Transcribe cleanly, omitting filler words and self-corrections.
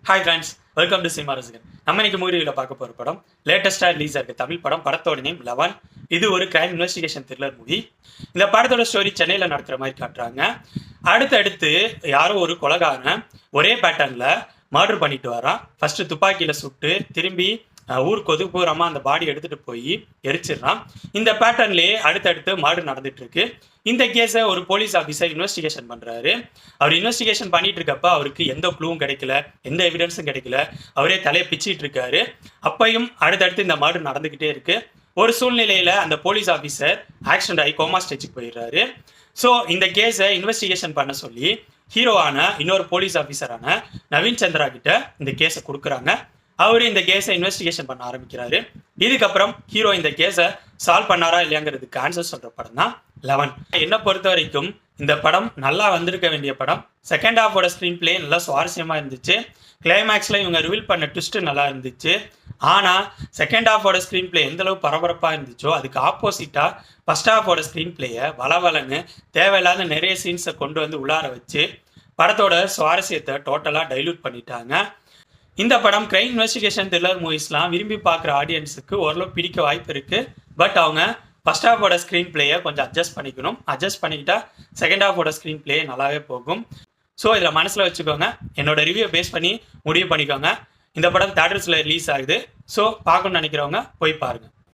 Hi friends, welcome to cinema ரசிகன். நம்ம இன்னைக்கு மூவியில் பார்க்க போகிற படம் லேட்டஸ்டாக ரிலீஸ் ஆகிருக்கு தமிழ் படம். படத்தோட நேம் 11. இது ஒரு கிரைம் இன்வெஸ்டிகேஷன் த்ரில்லர் மூவி. இந்த படத்தோட ஸ்டோரி சென்னையில் நடத்துகிற மாதிரி காட்டுறாங்க. அடுத்தடுத்து யாரோ ஒரு கொலைகாரன் ஒரே பேட்டர்னில் மர்டர் பண்ணிட்டு வரான். ஃபர்ஸ்ட் துப்பாக்கியில் சுட்டு திரும்பி ஊருக்கு ஒதுக்குறமா அந்த பாடி எடுத்துகிட்டு போய் எரிச்சிடறான். இந்த பேட்டர்ன்லேயே அடுத்தடுத்து மர்டர் நடந்துட்டு இருக்கு. இந்த கேஸை ஒரு போலீஸ் ஆஃபீஸர் இன்வெஸ்டிகேஷன் பண்ணுறாரு. அவர் இன்வெஸ்டிகேஷன் பண்ணிட்டு இருக்கப்ப அவருக்கு எந்த க்ளூவும் கிடைக்கல, எந்த எவிடன்ஸும் கிடைக்கல. அவரே தலையை பிச்சிட்டு இருக்காரு. அப்பையும் அடுத்தடுத்து இந்த மர்டர் நடந்துக்கிட்டே இருக்கு. ஒரு சூழ்நிலையில் அந்த போலீஸ் ஆஃபீஸர் ஆக்சிடென்ட் ஆகி கோமா ஸ்டேஜுக்கு போயிடுறாரு. ஸோ இந்த கேஸை இன்வெஸ்டிகேஷன் பண்ண சொல்லி ஹீரோவான இன்னொரு போலீஸ் ஆஃபீஸரான நவீன் சந்திரா கிட்ட இந்த கேஸை கொடுக்குறாங்க. அவரு இந்த கேஸை இன்வெஸ்டிகேஷன் பண்ண ஆரம்பிக்கிறாரு. இதுக்கப்புறம் ஹீரோ இந்த கேஸை சால்வ் பண்ணாரா இல்லையாங்கிறதுக்கு ஆன்சர் சொல்ற படம் தான் 11. என்னை பொறுத்த வரைக்கும் இந்த படம் நல்லா வந்திருக்க வேண்டிய படம். செகண்ட் ஹாஃபோட ஸ்க்ரீன் பிளே நல்லா சுவாரஸ்யமா இருந்துச்சு. கிளைமேக்ஸ்ல இவங்க ரிவீல் பண்ண ட்விஸ்ட் நல்லா இருந்துச்சு. ஆனா செகண்ட் ஹாஃபோட ஸ்க்ரீன் பிளே எந்த அளவு பரபரப்பா இருந்துச்சோ அதுக்கு ஆப்போசிட்டா ஃபர்ஸ்ட் ஹாஃபோட ஸ்க்ரீன் பிளேயை வளவலன்னு தேவையில்லாத நிறைய சீன்ஸை கொண்டு வந்து உள்ளார வச்சு படத்தோட சுவாரஸ்யத்தை டோட்டலா டைல்யூட் பண்ணிட்டாங்க. இந்த படம் கிரைம் இன்வெஸ்டிகேஷன் த்ரில்லர் மூவிஸ்லாம் விரும்பி பார்க்குற ஆடியன்ஸுக்கு ஓரளவு பிடிக்க வாய்ப்பு இருக்குது. பட் அவங்க ஃபர்ஸ்ட் ஹாஃபோட ஸ்க்ரீன் பிளேயை கொஞ்சம் அட்ஜஸ்ட் பண்ணிக்கணும். அட்ஜஸ்ட் பண்ணிக்கிட்டா செகண்ட் ஹாஃபோட ஸ்க்ரீன் பிளே நல்லாவே போகும். ஸோ இதில் மனசில் வச்சுக்கோங்க. என்னோட ரிவ்யூ பேஸ் பண்ணி முடிவு பண்ணிக்கோங்க. இந்த படம் தியேட்டர்ஸில் ரிலீஸ் ஆகுது. ஸோ பார்க்கணும்னு நினைக்கிறவங்க போய் பாருங்கள்.